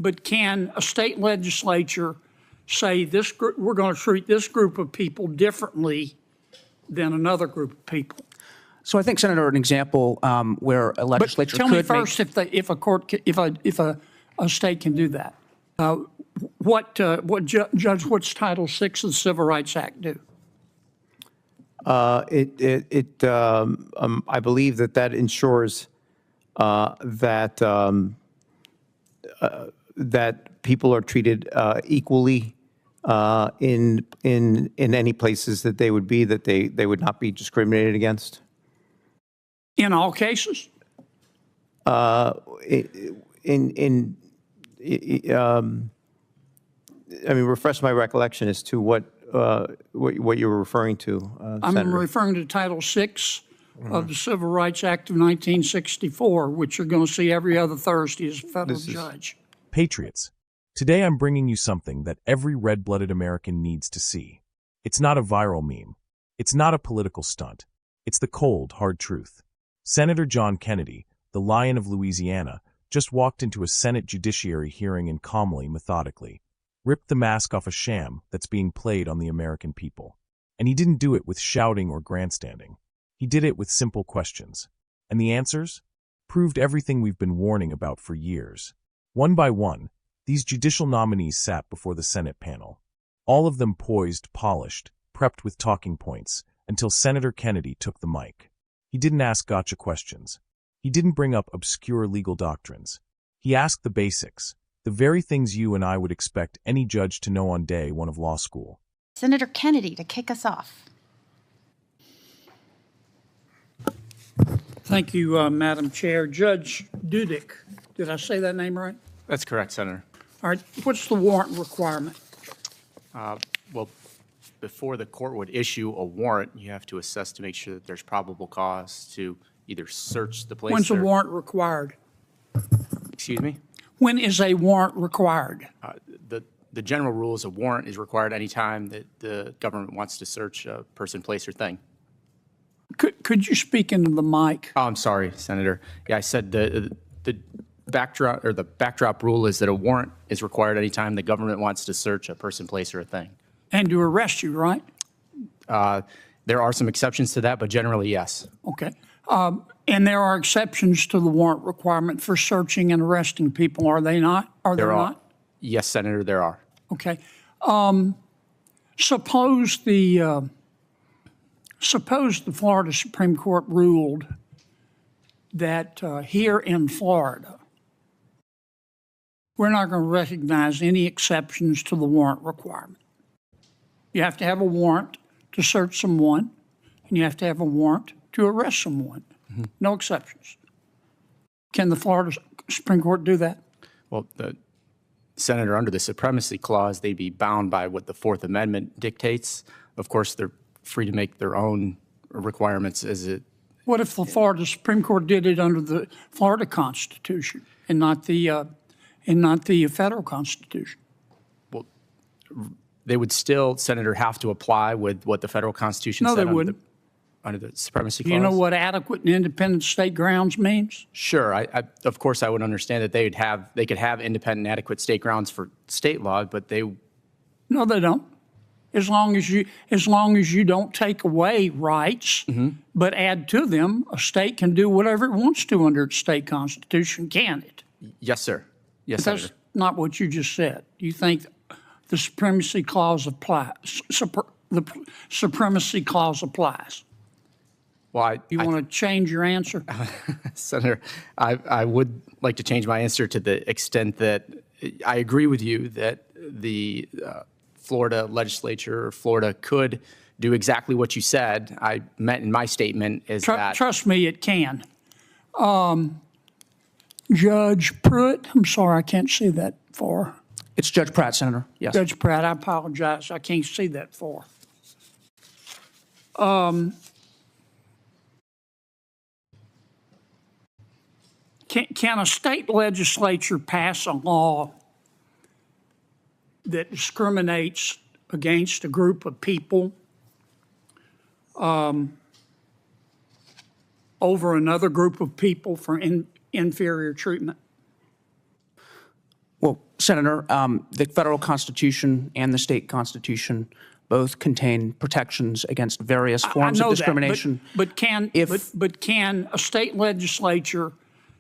But can a state legislature say this group, we're going to treat this group of people differently than another group of people? So I think, Senator, an example where a legislature Tell could me first if a state can do that. Judge, what's Title VI of the Civil Rights Act do? I believe that ensures that people are treated equally in any places that they would be, that they would not be discriminated against. In all cases? I mean, refresh my recollection as to what you were referring to, I'm Senator. referring to Title VI of the Civil Rights Act of 1964, which you're going to see every other Thursday as a federal judge. Patriots, today I'm bringing you something that every red-blooded American needs to see. It's not a viral meme. It's not a political stunt. It's the cold, hard truth. Senator John Kennedy, the Lion of Louisiana, just walked into a Senate Judiciary hearing and calmly, methodically, ripped the mask off a sham that's being played on the American people. And he didn't do it with shouting or grandstanding. He did it with simple questions. And the answers? Proved everything we've been warning about for years. One by one, these judicial nominees sat before the Senate panel. All of them poised, polished, prepped with talking points, until Senator Kennedy took the mic. He didn't ask gotcha questions. He didn't bring up obscure legal doctrines. He asked the basics, the very things you and I would expect any judge to know on day one of law school. Senator Kennedy, to kick us off. Thank you, Madam Chair. Judge Dudick, did I say that name right? That's correct, Senator. All right, what's the warrant requirement? Well, before the court would issue a warrant, you have to assess to make sure that there's probable cause to either search the place. When's a warrant required? Excuse me? When is a warrant required? The general rule is a warrant is required any time that the government wants to search a person, place, or thing. Could you speak into the mic? Oh, I'm sorry, Senator. Yeah, I said the backdrop rule is that a warrant is required anytime the government wants to search a person, place, or a thing. And to arrest you, right? There are some exceptions to that, but generally, yes. Okay. And there are exceptions to the warrant requirement for searching and arresting people, are they not? Are there not? Yes, Senator, there are. Okay. Suppose the Florida Supreme Court ruled that here in Florida, we're not going to recognize any exceptions to the warrant requirement. You have to have a warrant to search someone, and you have to have a warrant to arrest someone. Mm-hmm. No exceptions. Can the Florida Supreme Court do that? Well, Senator, under the Supremacy Clause, they'd be bound by what the Fourth Amendment dictates. Of course, they're free to make their own requirements as it. What if the Florida Supreme Court did it under the Florida Constitution and not the federal Constitution? Well, they would still, Senator, have to apply with what the federal Constitution said. No, they wouldn't. Under the Supremacy Clause. Do you know what adequate and independent state grounds means? Sure. Of course, I would understand that they could have independent and adequate state grounds for state law, but they. No, they don't. As long as you don't take away rights, but add to them, a state can do whatever it wants to under its state constitution, can it? Yes, sir. Yes, That's Senator. not what you just said. You think the Supremacy Clause applies? The Supremacy Clause applies. Well, you want to change your answer? Senator, I would like to change my answer to the extent that I agree with you that the Florida legislature or Florida could do exactly what you said. I meant in my statement is that. Trust me, it can. Judge Pruitt, I'm sorry, I can't see that far. It's Judge Pratt, Senator. Yes. Judge Pratt, I apologize. I can't see that far. Can a state legislature pass a law that discriminates against a group of people over another group of people for inferior treatment? Well, Senator, the federal Constitution and the state Constitution both contain protections against various forms of discrimination. But can a state legislature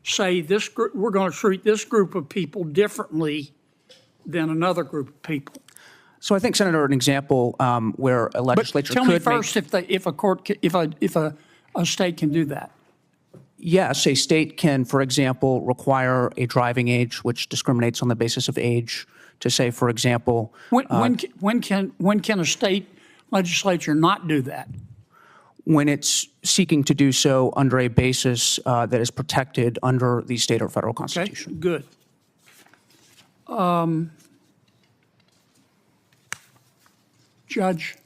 say this group, we're going to treat this group of people differently than another group of people? So I think, Senator, an example where a legislature Tell could me first if a state can do that. Yes, a state can, for example, require a driving age which discriminates on the basis of age. To say, for example, When can a state legislature not do that? when it's seeking to do so under a basis that is protected under the state or federal Okay, Constitution. good. Judge,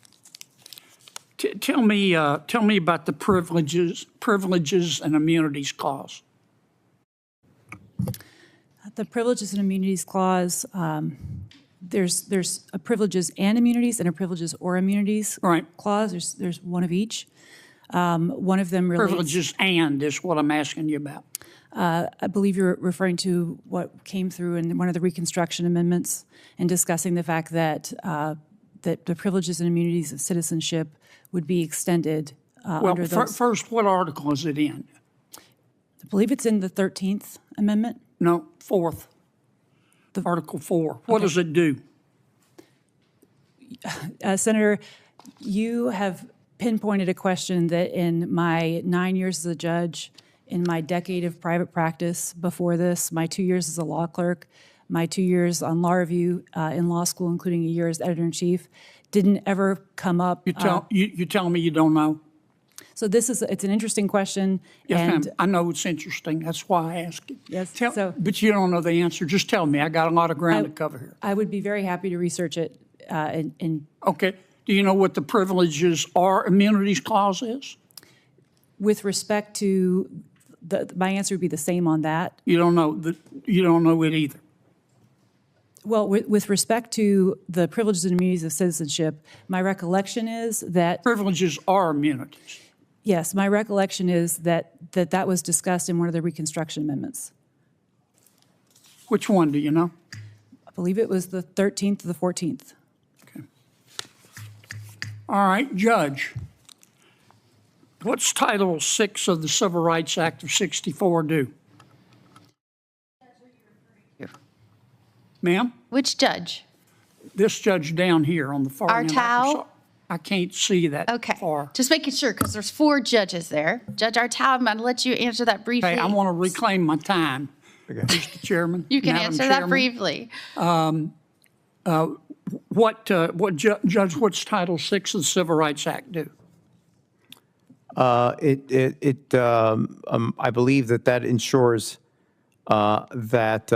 tell me about the privileges and immunities clause. The Privileges and Immunities Clause, there's a privileges and immunities and a privileges or immunities Right. clause. There's one of each. One of them relates. Privileges and is what I'm asking you about. I believe you're referring to what came through in one of the Reconstruction amendments and discussing the fact that that the privileges and immunities of citizenship would be extended Well, under those. first, what article is it in? I believe it's in the 13th Amendment. No, fourth. Article 4. What does it do? Senator, you have pinpointed a question that in my 9 years as a judge, in my decade of private practice before this, my 2 years as a law clerk, my 2 years on law review in law school, including a year as editor-in-chief, didn't ever come up. You tell me you don't know? So it's an interesting question. Yes, and ma'am. I know it's interesting. That's why I asked it. Yes, but you don't know the answer. Just tell me. I got a lot of ground to cover here. I would be very happy to research it. Okay. Do you know what the privileges or immunities clause is? With respect to my answer would be the same on that. You don't know it either. Well, with respect to the privileges and immunities of citizenship, my recollection is that Privileges are immunities. yes, my recollection is that was discussed in one of the Reconstruction amendments. Which one do you know? I believe it was the 13th or the 14th. Okay. All right, Judge. What's Title VI of the Civil Rights Act of '64 do? Ma'am? Which judge? This judge down here on the far end. Artau? I can't see that Okay. far. Just making sure, because there's 4 judges there. Judge Artau, I'm going to let you answer that briefly. Hey, I want to reclaim my time, Mr. Chairman. You can Madam answer that Chairman. briefly. Judge, what's Title VI of the Civil Rights Act do? I believe that ensures that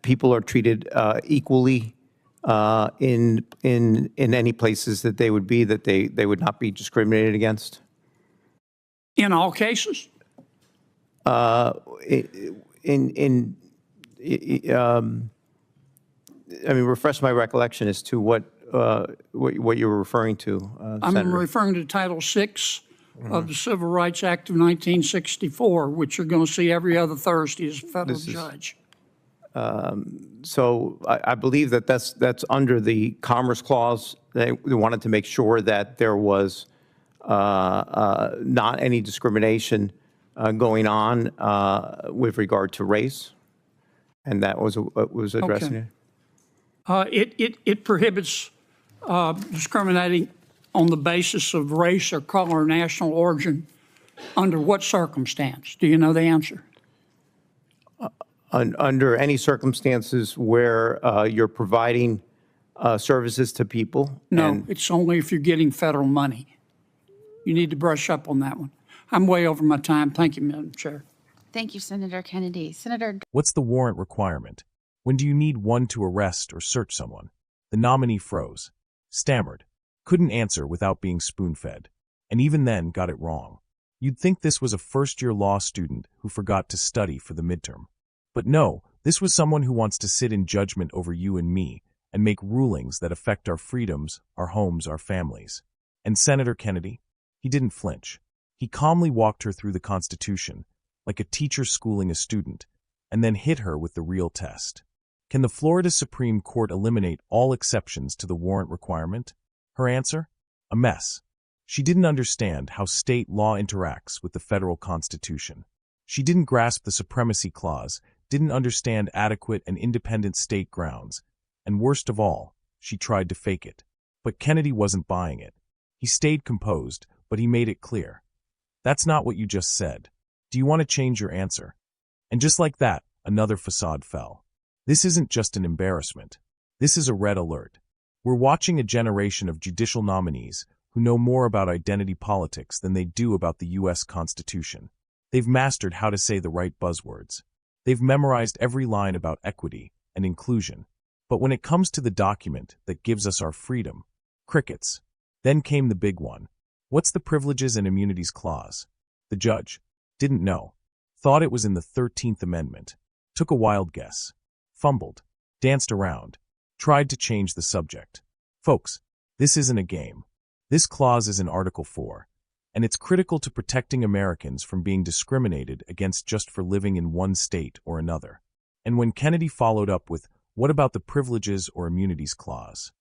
people are treated equally in any places that they would be, that they would not be discriminated against. In all cases? Refresh my recollection as to what you were referring to, I'm Senator. referring to Title VI of the Civil Rights Act of 1964, which you're going to see every other Thursday as a federal judge. So I believe that's under the Commerce Clause. They wanted to make sure that there was not any discrimination going on with regard to race, and that was addressing it. It prohibits discriminating on the basis of race or color or national origin under what circumstance? Do you know the answer? Under any circumstances where you're providing services to people. No, it's only if you're getting federal money. You need to brush up on that one. I'm way over my time. Thank you, Madam Chair. Thank you, Senator Kennedy. Senator What's the warrant requirement? When do you need one to arrest or search someone? The nominee froze, stammered, couldn't answer without being spoon-fed, and even then got it wrong. You'd think this was a first-year law student who forgot to study for the midterm. But no, this was someone who wants to sit in judgment over you and me and make rulings that affect our freedoms, our homes, our families. And Senator Kennedy, he didn't flinch. He calmly walked her through the Constitution, like a teacher schooling a student, and then hit her with the real test. Can the Florida Supreme Court eliminate all exceptions to the warrant requirement? Her answer? A mess. She didn't understand how state law interacts with the federal Constitution. She didn't grasp the Supremacy Clause, didn't understand adequate and independent state grounds, and worst of all, she tried to fake it. But Kennedy wasn't buying it. He stayed composed, but he made it clear. That's not what you just said. Do you want to change your answer? And just like that, another facade fell. This isn't just an embarrassment. This is a red alert. We're watching a generation of judicial nominees who know more about identity politics than they do about the U.S. Constitution. They've mastered how to say the right buzzwords. They've memorized every line about equity and inclusion. But when it comes to the document that gives us our freedom, crickets. Then came the big one. What's the Privileges and Immunities Clause? The judge didn't know. Thought it was in the 13th Amendment. Took a wild guess. Fumbled. Danced around. Tried to change the subject. Folks, this isn't a game. This clause is in Article 4, and it's critical to protecting Americans from being discriminated against just for living in one state or another. And when Kennedy followed up with, "What about the Privileges or Immunities Clause?"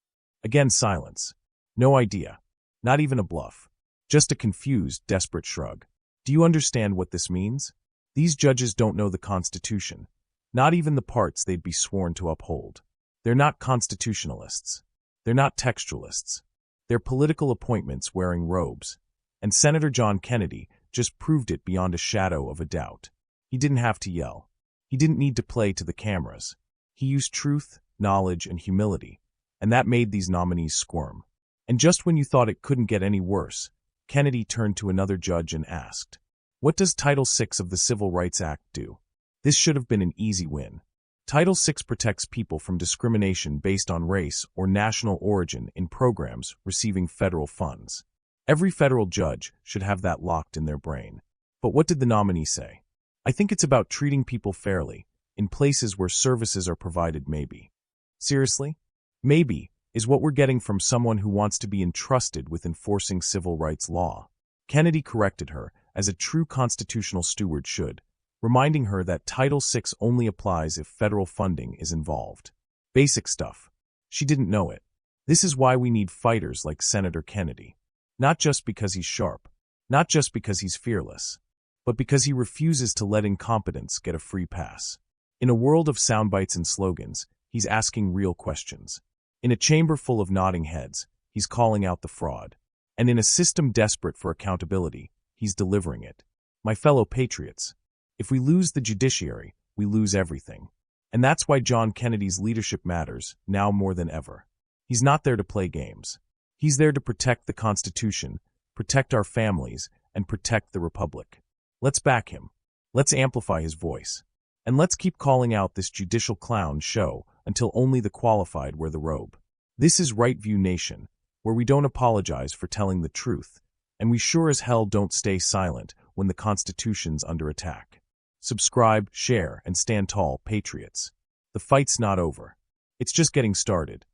Again, silence. No idea. Not even a bluff. Just a confused, desperate shrug. Do you understand what this means? These judges don't know the Constitution, not even the parts they'd be sworn to uphold. They're not constitutionalists. They're not textualists. They're political appointments wearing robes. And Senator John Kennedy just proved it beyond a shadow of a doubt. He didn't have to yell. He didn't need to play to the cameras. He used truth, knowledge, and humility, and that made these nominees squirm. And just when you thought it couldn't get any worse, Kennedy turned to another judge and asked, "What does Title VI of the Civil Rights Act do?" This should have been an easy win. Title VI protects people from discrimination based on race or national origin in programs receiving federal funds. Every federal judge should have that locked in their brain. But what did the nominee say? "I think it's about treating people fairly, in places where services are provided maybe." Seriously? Maybe is what we're getting from someone who wants to be entrusted with enforcing civil rights law. Kennedy corrected her, as a true constitutional steward should, reminding her that Title VI only applies if federal funding is involved. Basic stuff. She didn't know it. This is why we need fighters like Senator Kennedy. Not just because he's sharp, not just because he's fearless, but because he refuses to let incompetence get a free pass. In a world of soundbites and slogans, he's asking real questions. In a chamber full of nodding heads, he's calling out the fraud. And in a system desperate for accountability, he's delivering it. My fellow patriots, if we lose the judiciary, we lose everything. And that's why John Kennedy's leadership matters, now more than ever. He's not there to play games. He's there to protect the Constitution, protect our families, and protect the Republic. Let's back him. Let's amplify his voice. And let's keep calling out this judicial clown show until only the qualified wear the robe. This is Right View Nation, where we don't apologize for telling the truth, and we sure as hell don't stay silent when the Constitution's under attack. Subscribe, share, and stand tall, patriots. The fight's not over. It's just getting started.